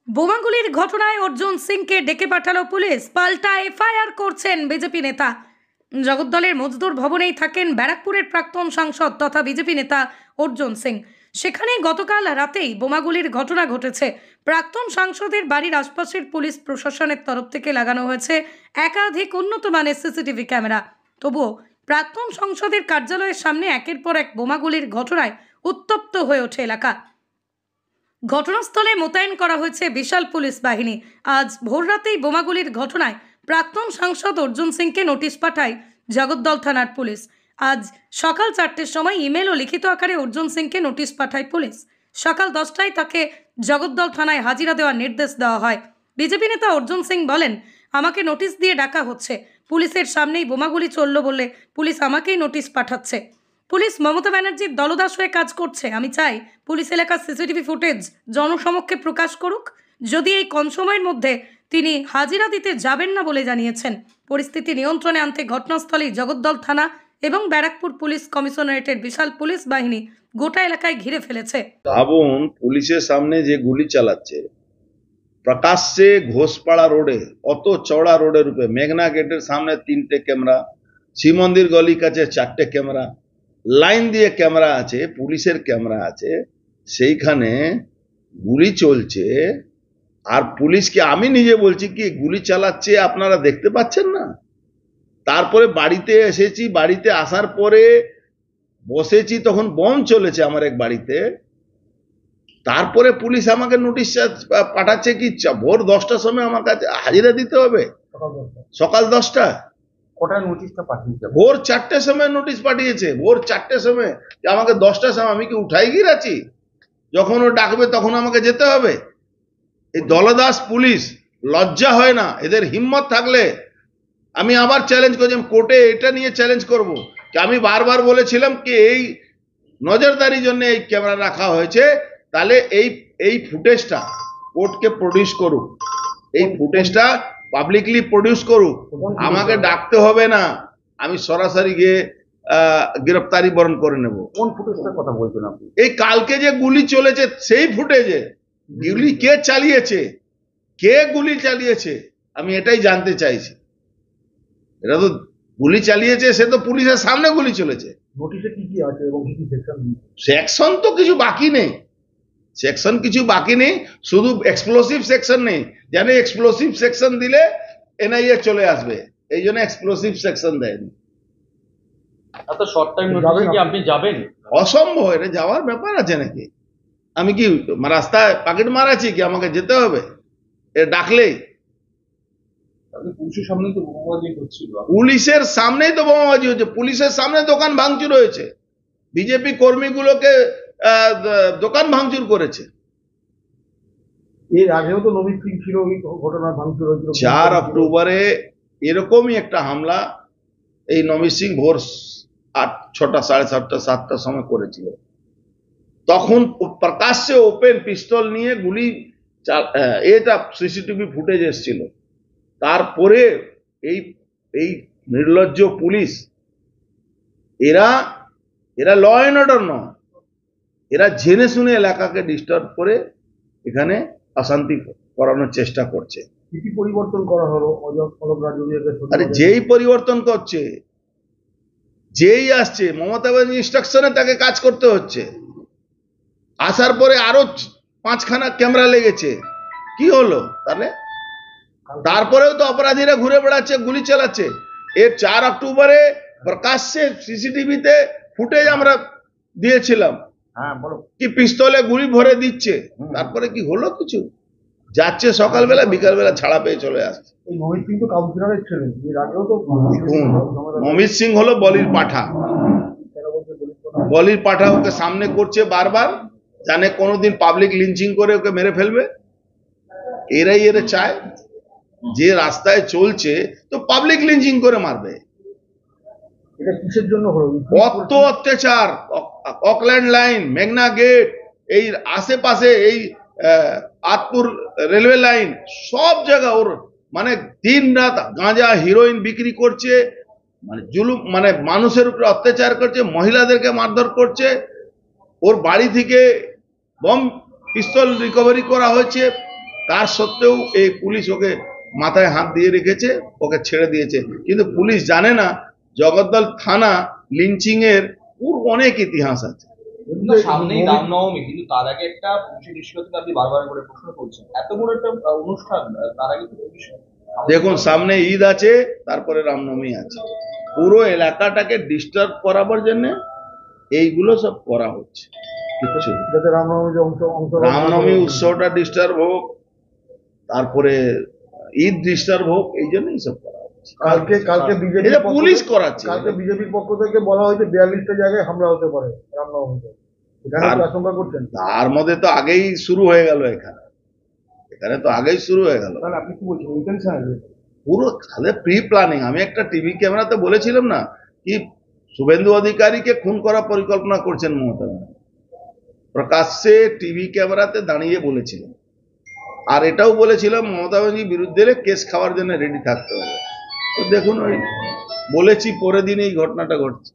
বোমাগুলির ঘটনায় অর্জুন সিংকে ডেকে পাঠালো পুলিশ। পাল্টা এফআইআর করছেন বিজেপি নেতা। জগদ্দলের মজদুর ভবনেই থাকেন ব্যারাকপুরের প্রাক্তন সাংসদ তথা বিজেপি নেতা অর্জুন সিং। সেখানে গতকাল রাতেই বোমাগুলির ঘটনা ঘটেছে। প্রাক্তন সাংসদের বাড়ির আশপাশের পুলিশ প্রশাসনের তরফ থেকে লাগানো হয়েছে একাধিক উন্নত মানের সিসিটিভি ক্যামেরা। তবুও প্রাক্তন সংসদের কার্যালয়ের সামনে একের পর এক বোমাগুলির ঘটনায় উত্তপ্ত হয়ে ওঠে এলাকা। ঘটনাস্থলে মোতায়েন করা হয়েছে বিশাল পুলিশ বাহিনী। আজ ভোররাতেই বোমাগুলির ঘটনায় প্রাক্তন সাংসদ অর্জুন সিংকে নোটিশ পাঠায় জগদ্দল থানার পুলিশ। আজ সকাল 4টের সময় ইমেল ও লিখিত আকারে অর্জুন সিংকে নোটিশ পাঠায় পুলিশ। সকাল 10টায় তাকে জগদ্দল থানায় হাজিরা দেওয়ার নির্দেশ দেওয়া হয়। বিজেপি নেতা অর্জুন সিং বলেন, আমাকে নোটিশ দিয়ে ডাকা হচ্ছে। পুলিশের সামনেই বোমাগুলি চলল বলে পুলিশ আমাকেই নোটিশ পাঠাচ্ছে। পুলিশ মমতা ব্যানার্জির দলদাস হয়ে কাজ করছে। আমি চাই পুলিশ এলাকার সিসিটিভি ফুটেজ জনসমক্ষে প্রকাশ করুক। যদি এই কম সময়ের মধ্যে তিনি হাজিরা দিতে যাবেন না বলে জানিয়েছেন। পরিস্থিতি নিয়ন্ত্রণে আনতে ঘটনাস্থলেই জগদ্দল থানা এবং ব্যারাকপুর পুলিশ কমিশনারেটের বিশাল পুলিশ বাহিনী গোটা এলাকায় ঘিরে ফেলেছে। ভাবুন, পুলিশের সামনে যে গুলি চালাচ্ছে প্রকাশ্যে ঘোষপাড়া রোডে, অত চওড়া রোডের উপরে, মেঘনা গেটের সামনে 3টে ক্যামেরা, শিব মন্দির গলির কাছে 4টে ক্যামেরা, লাইন দিয়ে ক্যামেরা আছে, পুলিশের ক্যামেরা আছে, সেইখানে গুলি চলছে। আর পুলিশকে আমি নিজে বলছি কি গুলি চালাচ্ছে আপনারা দেখতে পাচ্ছেন না? তারপরে বাড়িতে এসেছি, বাড়িতে আসার পরে বসেছি, তখন বম চলেছে আমার এক বাড়িতে। তারপরে পুলিশ আমাকে নোটিশ পাঠাচ্ছে কি ভোর 10টার সময় আমার কাছে হাজিরা দিতে হবে। সকাল 10টা ভোর 4টের সময় নোটিশ পাঠিয়েছে। ভোর 4টের সময় আমাকে 10টার সময়, আমি কি উঠাই গিয়ে আছি? যখন ও ডাকবে তখন আমাকে যেতে হবে। এই দলদাস পুলিশ লজ্জা হয় না? এদের হিম্মত থাকলে আমি আবার চ্যালেঞ্জ করছি, কোর্টে এটা নিয়ে চ্যালেঞ্জ করব কি আমি বারবার বলেছিলাম কি এই নজরদারির জন্য এই ক্যামেরা রাখা হয়েছে, তাহলে এই ফুটেজটা কোর্টকে প্রডিউস করুক, এই ফুটেজটা পাবলিকলি প্রডিউস করুক। আমাকে ডাকতে হবে না, আমি সরাসরি গিয়ে গ্রেফতারি বরণ করে নেব। কোন ফুটেজটার কথা বলছেন আপনি? এই কালকে যে গুলি চলেছে সেই ফুটেজে গুলি কে চালিয়েছে, কে গুলি চালিয়েছে আমি এটাই জানতে চাইছি। এটা তো গুলি চালিয়েছে, সে তো পুলিশের সামনে গুলি চলেছে। নোটিশে কি কি আছে এবং কি কি সেকশন? সেকশন তো কিছু বাকি নেই, সেকশন কিছু বাকি নেই, শুধু এক্সপ্লোসিভ সেকশন নেই। জানে এক্সপ্লোসিভ সেকশন দিলে এনআইএ চলে আসবে, এই জন্য এক্সপ্লোসিভ সেকশন দেয়নি। এত শর্ট টাইম নোটিশে কি আপনি যাবেন? অসম্ভব, এটা যাওয়ার ব্যাপার আছে নাকি? আমি কি রাস্তায় পকেট মারাছি কি আমাকে যেতে হবে? এ ডাকলেই পুলিশের সামনে তো বোমাবাজি হচ্ছিল। পুলিশের সামনেই তো বোমাবাজি হচ্ছে, পুলিশের সামনে দোকান ভাঙচুর হয়েছে, বিজেপি কর্মীগুলোকে দোকান ভাঙচুর করেছে। এর আগেও তো নবীন সিং ছিল, ওই ঘটনা ভাঙচুর হয়েছিল 4 অক্টোবরে এরকমই একটা হামলা এই নবীন সিং ভোর 6টা, 7:30, 7টার সময় করেছিল। তখন প্রকাশ্যে ওপেন পিস্তল নিয়ে গুলি, এটা সিসিটিভি ফুটেজ এসেছিল। তারপরে এই নির্লজ্জ পুলিশ, এরা ল অ্যান্ড অর্ডার নয়, এরা জেনে শুনে এলাকাকে ডিস্টার্ব করে এখানে অশান্তি করানোর চেষ্টা করছে। কি পরিবর্তন করা হলো? আরে যেই পরিবর্তন করছে, যেই আসছে, মমতা ব্যানার্জি ইনস্ট্রাকশনে তাকে কাজ করতে হচ্ছে। আসার পরে আরো 5খানা ক্যামেরা লেগেছে, কি হলো তাহলে? তারপরেও তো অপরাধীরা ঘুরে বেড়াচ্ছে, গুলি চালাচ্ছে। এর 4 অক্টোবরে প্রকাশ্যে সিসিটিভিতে ফুটেজ আমরা দিয়েছিলাম, কি পিস্তলে গুলি ভরে দিচ্ছে। তারপরে কি হলো? কিছু যাচ্ছে সকালবেলা, বিকালবেলা ছাড়া পেয়ে চলে আসছে। নমিত সিং হলো বলির পাঠা, বলির পাঠা। ওকে সামনে করছে বারবার, জানে কোনোদিন পাবলিক লিঞ্চিং করে ওকে মেরে ফেলবে। এরা চায় যে রাস্তায় চলছে তো পাবলিক লিঞ্চিং করে মারবে। এটা কিসের জন্য হলো? কত অত্যাচার! অকল্যান্ড লাইন, মেঘনা গেট, এই আশেপাশে এই আতপুর রেলওয়ে লাইন, সব জায়গা ওর মানে দিন রাত গাঁজা হিরোইন বিক্রি করছে, মানে জুলুম, মানে মানুষের উপরে অত্যাচার করছে, মহিলাদেরকে মারধর করছে। ওর বাড়ি থেকে বম পিস্তল রিকভারি করা হয়েছে, তার সত্ত্বেও এই পুলিশ ওকে মাথায় হাত দিয়ে রেখেছে, ওকে ছেড়ে দিয়েছে। কিন্তু পুলিশ জানে না জগদ্দল থানা লিঞ্চিং এর অনেক ইতিহাস আছে। কিন্তু সামনেই রামনবমী, কিন্তু তার আগে একটা পুলিশের নিষ্ক্রিয়তা আপনি বারবার করে প্রশ্ন করছেন। এত বড় একটা অনুষ্ঠান, তার আগে তো পুলিশ দেখুন, সামনে ঈদ আছে, তারপরে রামনবমী আছে, পুরো এলাকাটাকে ডিস্টার্ব করাবার জন্য এইগুলো সব করা হচ্ছে। কিচ্ছু না। যাতে রামনবমী উৎসবটা ডিস্টার্ব হোক, তারপরে ঈদ ডিস্টার্ব হোক, এই জন্যই সব করা হচ্ছে। কালকে বিজেপি এটা পুলিশ করাচ্ছে। কালকে বিজেপির পক্ষ থেকে বলা হয়েছে 42টা জায়গায় হামলা হতে পারে রামনবমীতে। এখানে কি আশঙ্কা করছেন? তার মধ্যে তো আগেই শুরু হয়ে গেল, এখানে তো আগেই শুরু হয়ে গেল। তাহলে আপনি কি বলছেন, ইন্টেনশন আছে? পুরো তাহলে প্রি প্ল্যানিং। আমি একটা টিভি ক্যামেরাতে বলেছিলাম না কি শুভেন্দু অধিকারীকে খুন করার পরিকল্পনা করছেন মমতা ব্যানার্জি, প্রকাশ্যে টিভি ক্যামেরাতে দাঁড়িয়ে বলেছিলেন। আর এটাও বলেছিলাম মমতা ব্যানার্জির বিরুদ্ধে কেস খাওয়ার জন্য রেডি থাকতে হবে। তো দেখুন, ওই বলেছি, পরের দিন এই ঘটনাটা ঘটছে।